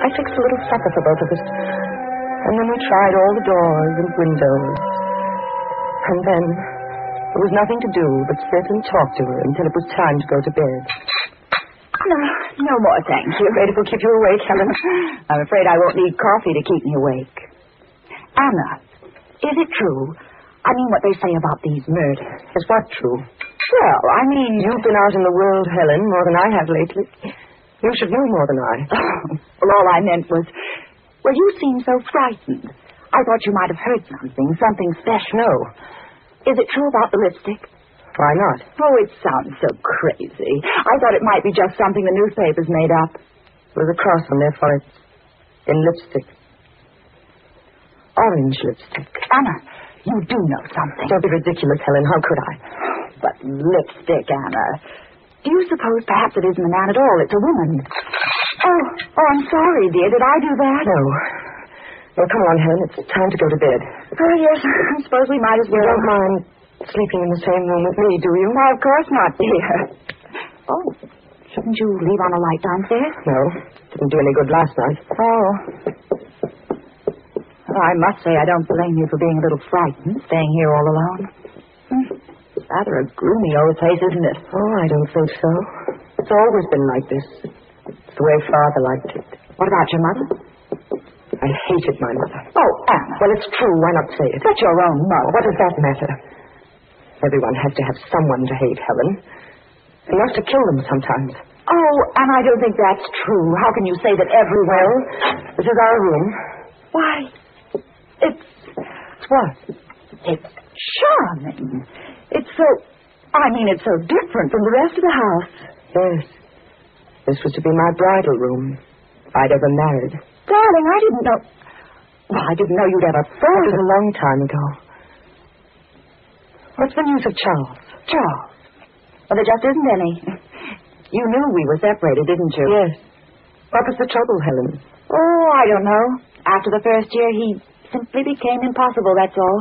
I fixed a little supper for both of us. And then we tried all the doors and windows. And then there was nothing to do but sit and talk to her until it was time to go to bed. No more, thank you. Afraid it will keep you awake, Helen? I'm afraid I won't need coffee to keep me awake. Anna, is it true? I mean, what they say about these murders. Is what true? Well, I mean... You've been out in the world, Helen, more than I have lately. You should know more than I. Well, all I meant was... Well, you seem so frightened. I thought you might have heard something special. No. Is it true about the lipstick? Why not? Oh, it sounds so crazy. I thought it might be just something the newspapers made up. There's a cross on their foreheads. In lipstick. Orange lipstick. Anna, you do know something. Don't be ridiculous, Helen. How could I? But lipstick, Anna. Do you suppose perhaps it isn't a man at all? It's a woman. Oh, I'm sorry, dear. Did I do that? No. Well, come on, Helen. It's time to go to bed. Oh, yes. I suppose we might as well. You don't mind sleeping in the same room with me, do you? Why, of course not, dear. Oh, shouldn't you leave on a light downstairs? No. Didn't do any good last night. Oh. Well, I must say I don't blame you for being a little frightened, staying here all alone. Rather a gloomy old place, isn't it? Oh, I don't think so. It's always been like this. It's the way Father liked it. What about your mother? I hated my mother. Oh, Anna. Well, it's true. Why not say it? That's your own mother. What does that matter? Everyone has to have someone to hate, Helen. Enough to kill them sometimes. Oh, and I don't think that's true. How can you say that everyone... Well, this is our room. Why, It's what? it's charming. It's so... it's so different from the rest of the house. Yes. This was to be my bridal room. If I'd ever married. Darling, I didn't know... Well, I didn't know you'd ever thought It was of... a long time ago. What's the news of Charles? Charles. Well, there just isn't any. You knew we were separated, didn't you? Yes. What was the trouble, Helen? Oh, I don't know. After the first year, he simply became impossible, that's all.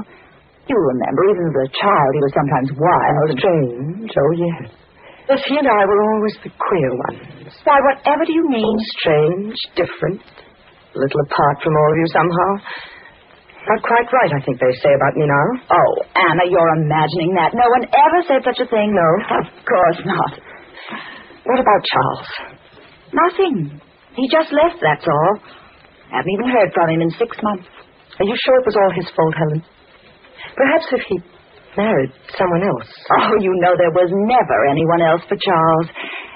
You remember, even as a child, he was sometimes wild. Strange. Oh, yes. Yes, he and I were always the queer ones. Why, whatever do you mean? Strange, different, a little apart from all of you somehow. Not quite right, I think they say about me now. Oh, Anna, you're imagining that. No one ever said such a thing. No? Of course not. What about Charles? Nothing. He just left, that's all. Haven't even heard from him in 6 months. Are you sure it was all his fault, Helen? Perhaps if he married someone else. Oh, you know there was never anyone else for Charles.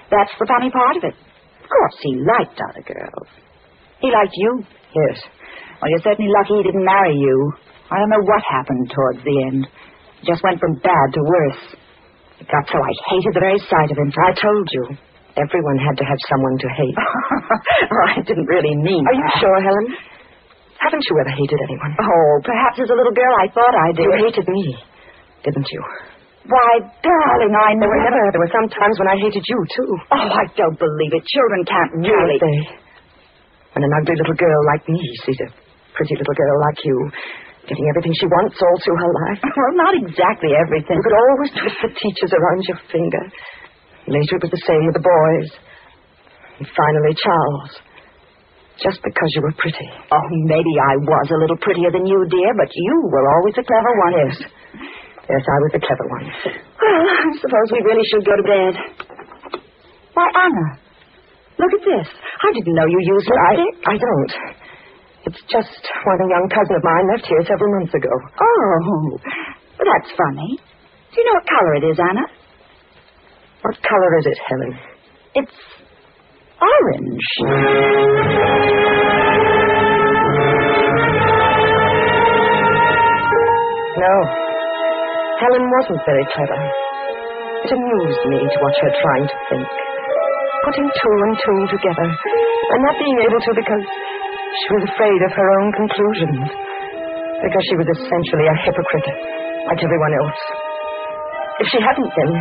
That's the funny part of it. Of course, he liked other girls. He liked you. Yes. Well, you're certainly lucky he didn't marry you. I don't know what happened towards the end. It just went from bad to worse. It got so I hated the very sight of him. I told you. Everyone had to have someone to hate. Oh, I didn't really mean Are you that. sure, Helen? Haven't you ever hated anyone? Oh, perhaps as a little girl I thought I did. You hated me, didn't you? Why, darling, I There never... were some times when I hated you, too. Oh, I don't believe it. Children can't really... Can't they? When an ugly little girl like me sees a pretty little girl like you getting everything she wants all through her life. Well, not exactly everything. You could always twist the teachers around your finger. Later it was the same with the boys. And finally, Charles. Just because you were pretty. Oh, maybe I was a little prettier than you, dear, but you were always a clever one. Yes. Yes, I was the clever one. Well, I suppose we really should go to bed. Why, Anna, look at this. I didn't know you used lipstick. I don't. It's just one a young cousin of mine left here several months ago. Oh, well, that's funny. Do you know what color it is, Anna? What color is it, Helen? It's orange. No. Helen wasn't very clever. It amused me to watch her trying to think. Putting two and two together. And not being able to because she was afraid of her own conclusions. Because she was essentially a hypocrite, like everyone else. If she hadn't been,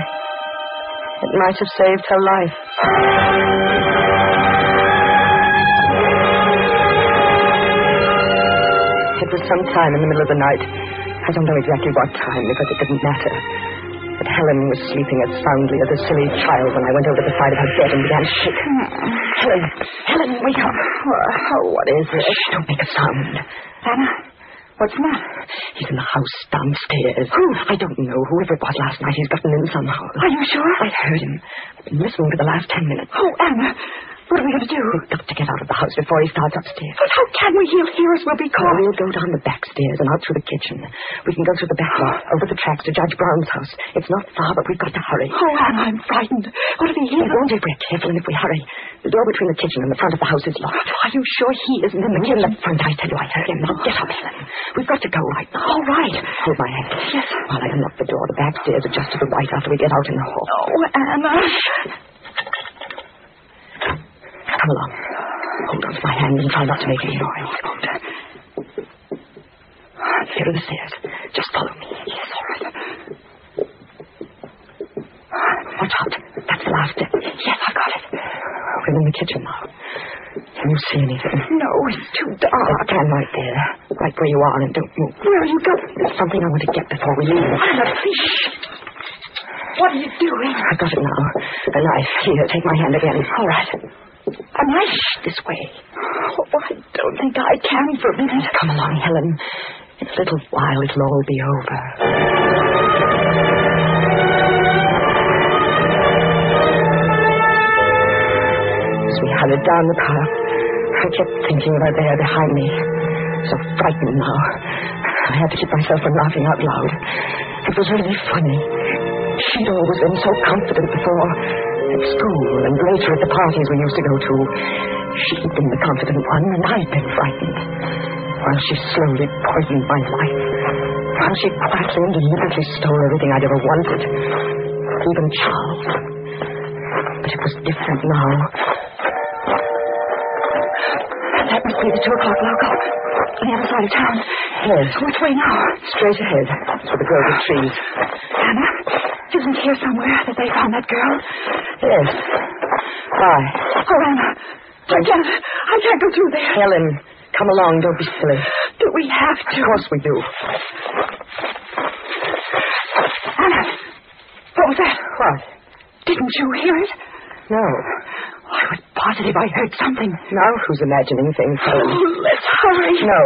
it might have saved her life. It was sometime in the middle of the night. I don't know exactly what time because it didn't matter. But Helen was sleeping as soundly as a silly child when I went over the side of her bed and began shaking. Helen, wake up. What is it? Shh, don't make a sound. Anna, what's the matter? He's in the house downstairs. Who? I don't know. Whoever it was last night, he's gotten in somehow. Are you sure? I heard him. I've been listening for the last 10 minutes. Oh, Anna, what are we going to do? We've got to get out of the house before he starts upstairs. But how can we? He'll hear us. We'll be caught. We'll go down the back stairs and out through the kitchen. We can go through the back lot, over the tracks to Judge Brown's house. It's not far, but we've got to hurry. Oh, Anna, I'm frightened. What if he hears us? We won't if we're careful and if we hurry. The door between the kitchen and the front of the house is locked. Are you sure he isn't in the In kitchen? the front, I tell you, I heard him. Now get up, Helen. We've got to go right now. All right. Hold my hand. Yes. While I unlock the door, the back stairs are just to the right after we get out in the hall. Oh, Anna. Come along. Hold on to my hand and try not to make any noise. Here are the stairs. Just follow me. Yes, all right. Watch out. That's the last step. Yes, I got it. We're in the kitchen now. Can you see anything? No, it's too dark. Stand right there. Right where you are and don't move. Where are you going? There's something I want to get before we leave. Anna, please. What are you doing? I've got it now. A knife. Here, take my hand again. All right. A knife this way. Oh, I don't think I can for a minute. Come along, Helen. In a little while, it'll all be over. As we hurried down the path, I kept thinking of her there behind me. So frightened now. I had to keep myself from laughing out loud. It was really funny. She'd always been so confident before. At school and later at the parties we used to go to. She'd been the confident one and I'd been frightened. While she slowly poisoned my life. While she quietly and deliberately stole everything I'd ever wanted. Even Charles. But it was different now. That must be the 2 o'clock local. On the other side of town. Yes. Which way now? Straight ahead. To the grove of trees. Anna, isn't here somewhere that they found that girl? Yes. Why? Oh, Anna, I can't go through there. Helen, come along. Don't be silly. Do we have to? Of course we do. Anna, what was that? What? Didn't you hear it? No. I was positive I heard something. Now who's imagining things, Helen? Oh, let's hurry. No.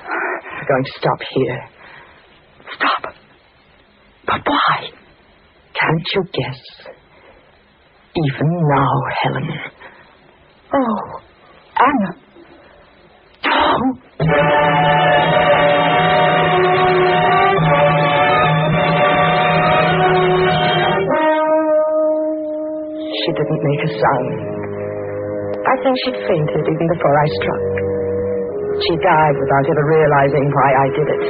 We're going to stop here. Stop. But why? Can't you guess? Even now, Helen. Oh, Anna. Oh. She didn't make a sound. I think she'd fainted even before I struck. She died without ever realizing why I did it.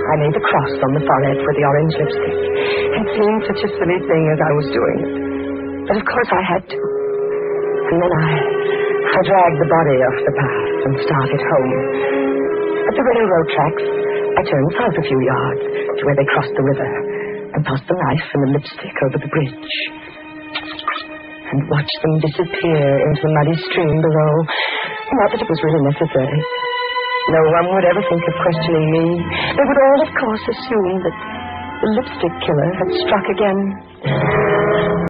I made the cross on the forehead with the orange lipstick. It seemed such a silly thing as I was doing it. But of course I had to. And then I dragged the body off the path and started home. At the railroad tracks, I turned south a few yards to where they crossed the river and tossed the knife and the lipstick over the bridge. And watched them disappear into the muddy stream below. Not that it was really necessary. No one would ever think of questioning me. They would all, of course, assume that the lipstick killer had struck again.